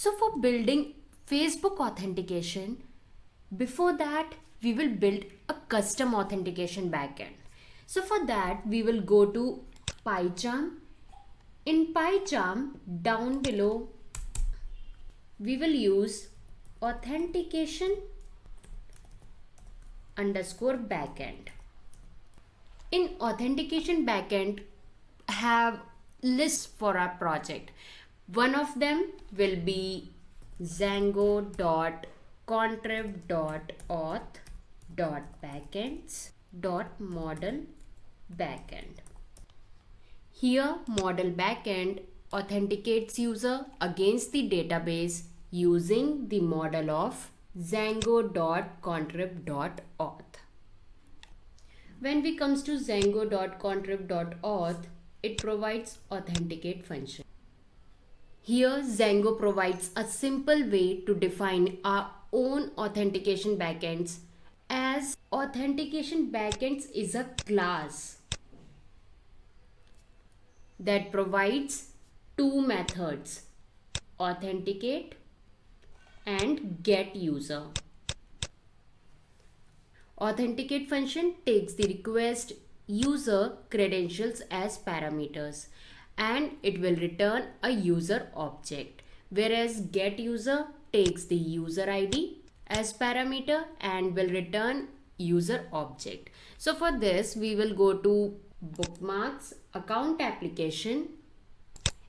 So for building Facebook authentication, before that we will build a custom authentication backend. So for that we will go to PyCharm. In PyCharm, down below we will use authentication underscore backend. In authentication backend have lists for our project. One of them will be zango.contrib.auth.backends.model backend. Here model backend authenticates user against the database using the model of zango.contrib.auth. When we comes to zango.contrib.auth, it provides authenticate function. Here Zango provides a simple way to define our own authentication backends, as authentication backends is a class that provides two methods, authenticate and get user. Authenticate function takes the request user credentials as parameters and it will return a user object, whereas get user takes the user ID as parameter and will return user object. So for this we will go to bookmarks, account application.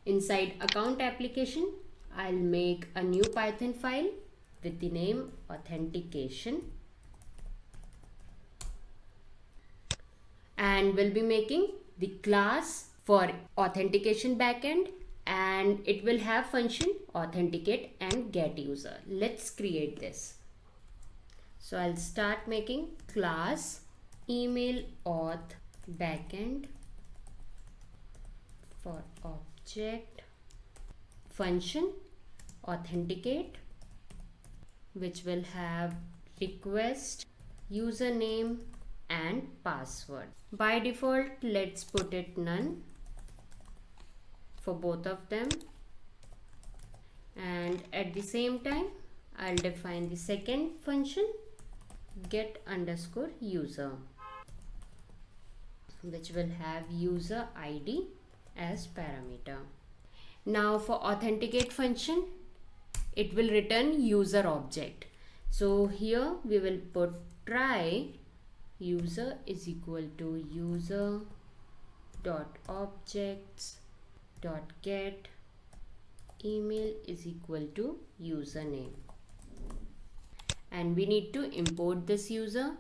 Inside account application I'll make a new Python file with the name authentication, and we'll be making the class for authentication backend and it will have function authenticate and get user. Let's create this. So I'll start making class email auth backend for object function authenticate, which will have request username and password. By default let's put it none for both of them, and at the same time I'll define the second function get underscore user, which will have user ID as parameter. Now for authenticate function it will return user object. So here we will put try user is equal to user dot objects dot get email is equal to username, and we need to import this user.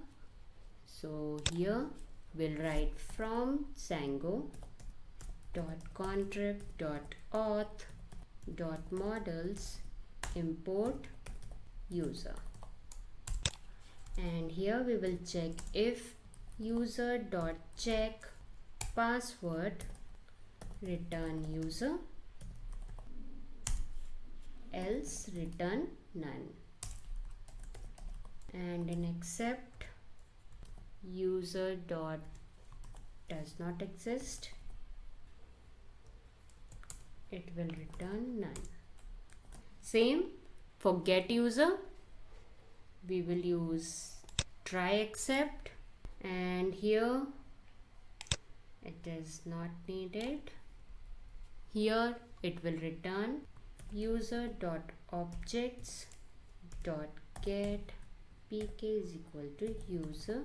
So here we'll write from Zango dot contrib dot auth dot models import user, and here we will check if user dot check password return user, else return none, and in except user dot does not exist, it will return none. Same for get user, we will use try except, and here it is not needed. Here it will return user dot objects dot get pk is equal to user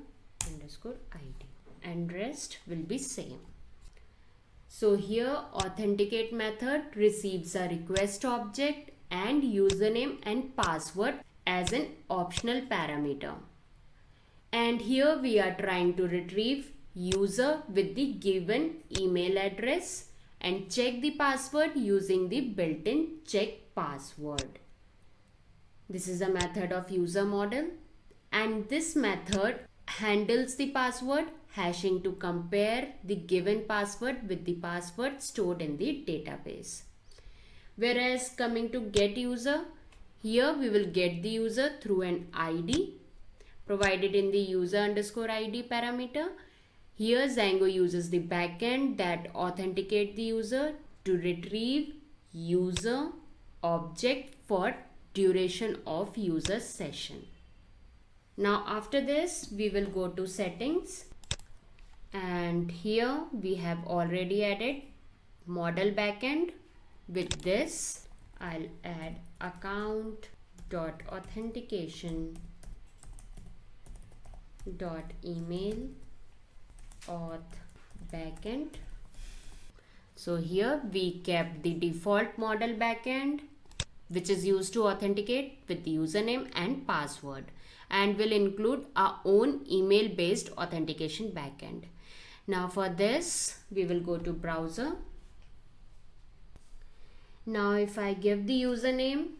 underscore id, and rest will be same. So here authenticate method receives a request object and username and password as an optional parameter, and here we are trying to retrieve user with the given email address and check the password using the built-in check password. This is a method of user model, and this method handles the password hashing to compare the given password with the password stored in the database. Whereas coming to get user, here we will get the user through an ID provided in the user underscore ID parameter. Here Zango uses the backend that authenticate the user to retrieve user object for duration of user session. Now after this we will go to settings, and here we have already added model backend. With this I'll add account dot authentication dot email auth backend. So here we kept the default model backend, which is used to authenticate with username and password, and will include our own email based authentication backend. Now for this we will go to browser. Now if I give the username,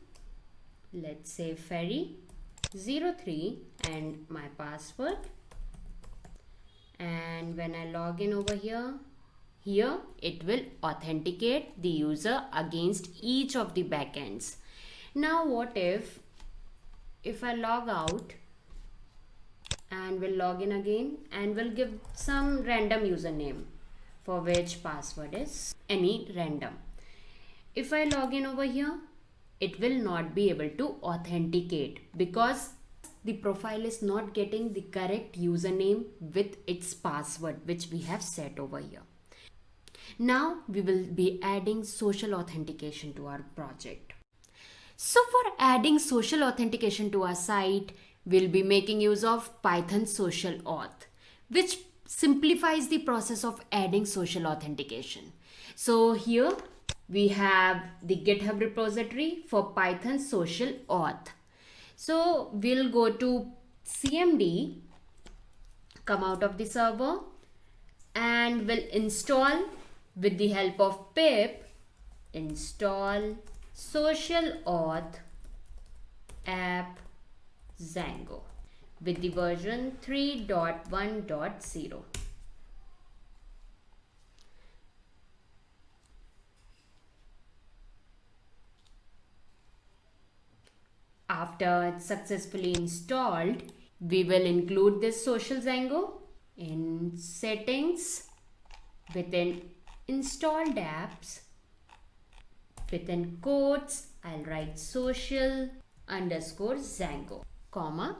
let's say Ferry03, and my password, and when I log in over here, it will authenticate the user against each of the backends. Now what if I log out and will log in again and will give some random username for which password is any random. If I log in over here, it will not be able to authenticate because the profile is not getting the correct username with its password which we have set over here. Now we will be adding social authentication to our project. So for adding social authentication to our site, we'll be making use of Python Social Auth, which simplifies the process of adding social authentication. So here we have the GitHub repository for Python Social Auth. So we'll go to CMD, come out of the server, and we'll install with the help of pip install social auth app Django with the version 3.1.0. After it's successfully installed, we will include this social Django in settings, within installed apps, within quotes I'll write social underscore Django, comma.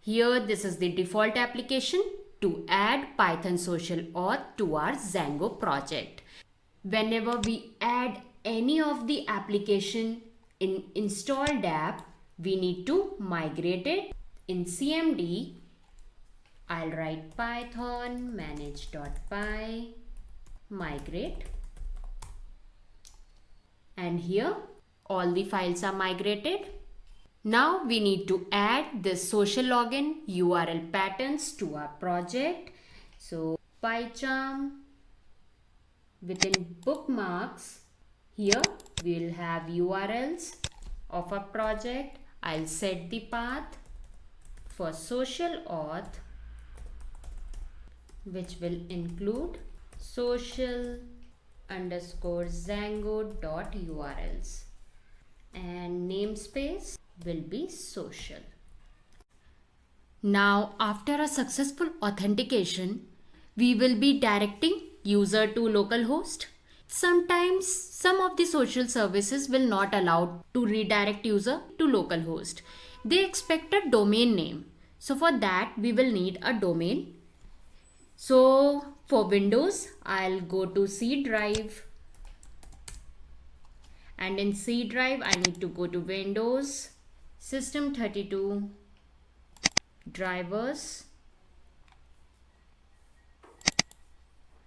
Here this is the default application to add Python Social Auth to our Django project. Whenever we add any of the application in installed app, we need to migrate it. In CMD, I'll write python manage.py migrate, and here all the files are migrated. Now we need to add this social login URL patterns to our project. So PyCharm, within bookmarks, here we'll have URLs of our project. I'll set the path for social auth, which will include social underscore Django.urls, and namespace will be social. Now after a successful authentication, we will be directing user to localhost. Sometimes some of the social services will not allow to redirect user to localhost. They expect a domain name. So for that we will need a domain. So for Windows, I'll go to C drive, and in C drive I need to go to Windows, System32, drivers,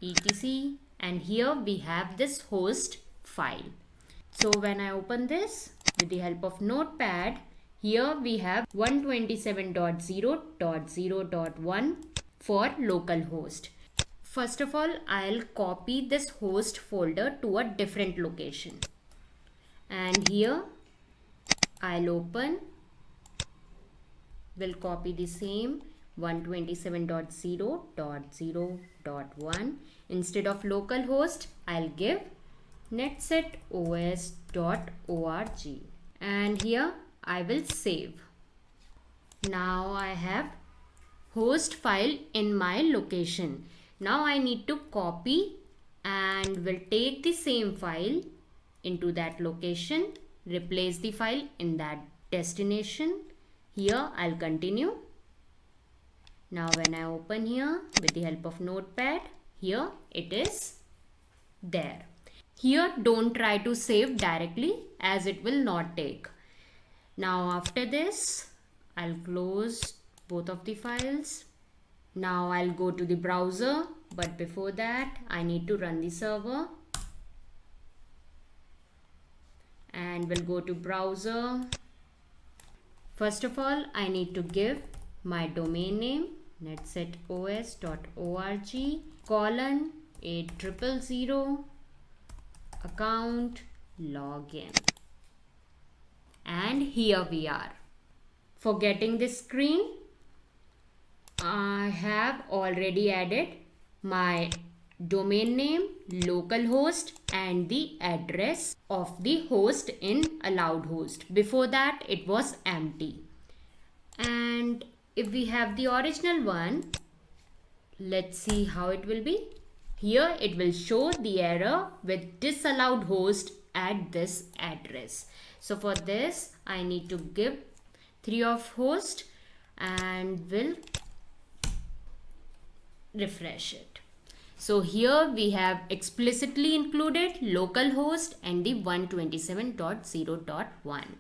etc, and here we have this host file. So when I open this with the help of Notepad, here we have 127.0.0.1 for localhost. First of all, I'll copy this host folder to a different location, and here I'll open, will copy the same 127.0.0.1. Instead of localhost, I'll give netsetos.org, and here I will save. Now I have host file in my location. Now I need to copy and will take the same file into that location replace the file in that destination. Here I'll continue. Now when I open here with the help of Notepad, here it is there. Here don't try to save directly as it will not take. Now after this, I'll close both of the files. Now I'll go to the browser, but before that I need to run the server. And we'll go to browser. First of all, I need to give my domain name netsetos.org:8000 account login. And here we are. For getting this screen, I have already added my domain name, localhost, and the address of the host in allowed host. Before that it was empty. And if we have the original one, let's see how it will be. Here it will show the error with disallowed host at this address. So for this I need to give 3 of host and will refresh it. So here we have explicitly included localhost and the 127.0.1.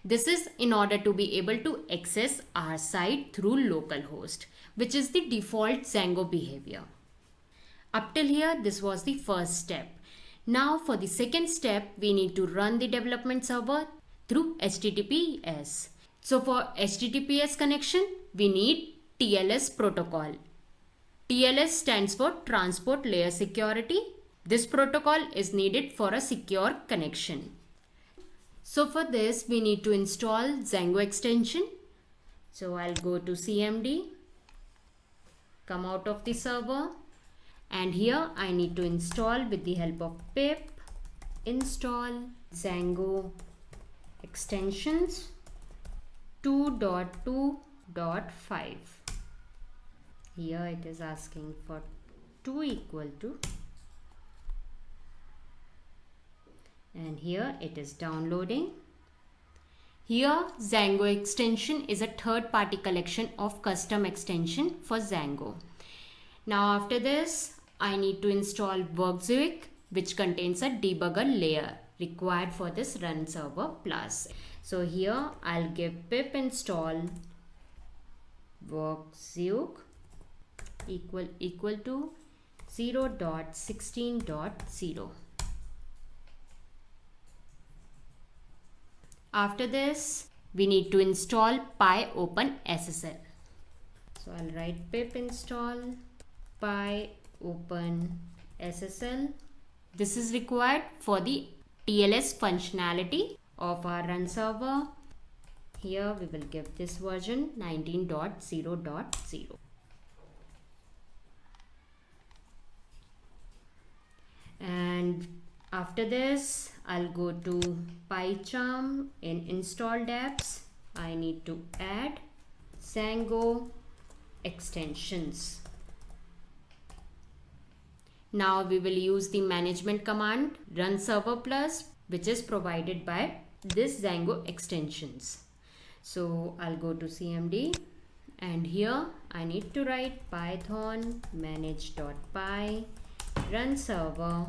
This is in order to be able to access our site through localhost, which is the default Django behavior. Up till here, this was the first step. Now for the second step, we need to run the development server through HTTPS. So for HTTPS connection, we need TLS protocol. TLS stands for Transport Layer Security. This protocol is needed for a secure connection. So for this, we need to install Django extension. So I'll go to CMD, come out of the server, and here I need to install with the help of pip install Django extensions 2.2.5. Here it is asking for 2 equal to, and here it is downloading. Here Django extension is a third-party collection of custom extension for Django. Now after this, I need to install Workzeuik, which contains a debugger layer required for this run server plus. So here I'll give pip install Workzeuik equal to 0.16.0. After this, we need to install PyOpenSSL. So I'll write pip install PyOpenSSL. This is required for the TLS functionality of our run server. Here we will give this version 19.0.0. And after this, I'll go to PyCharm. In installed apps, I need to add Django extensions. Now we will use the management command run server plus, which is provided by this Django extensions. So I'll go to CMD, and here I need to write python manage.py run server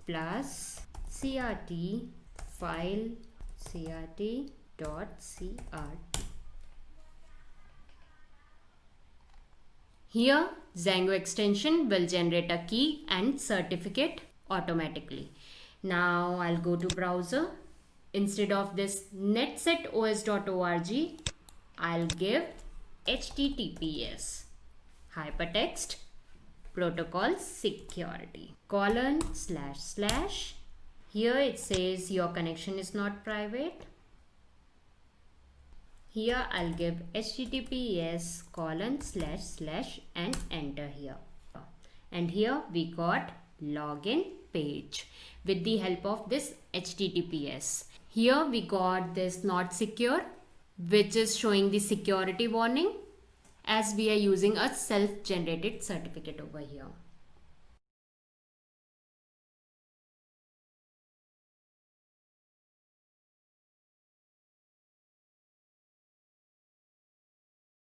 plus crt file crt.crt. Here Django extension will generate a key and certificate automatically. Now I'll go to browser. Instead of this netsetos.org, I'll give https hypertext protocol security : / here it says your connection is not private. Here I'll give https : / and enter here. And here we got login page with the help of this HTTPS. Here we got this not secure, which is showing the security warning, as we are using a self-generated certificate over here.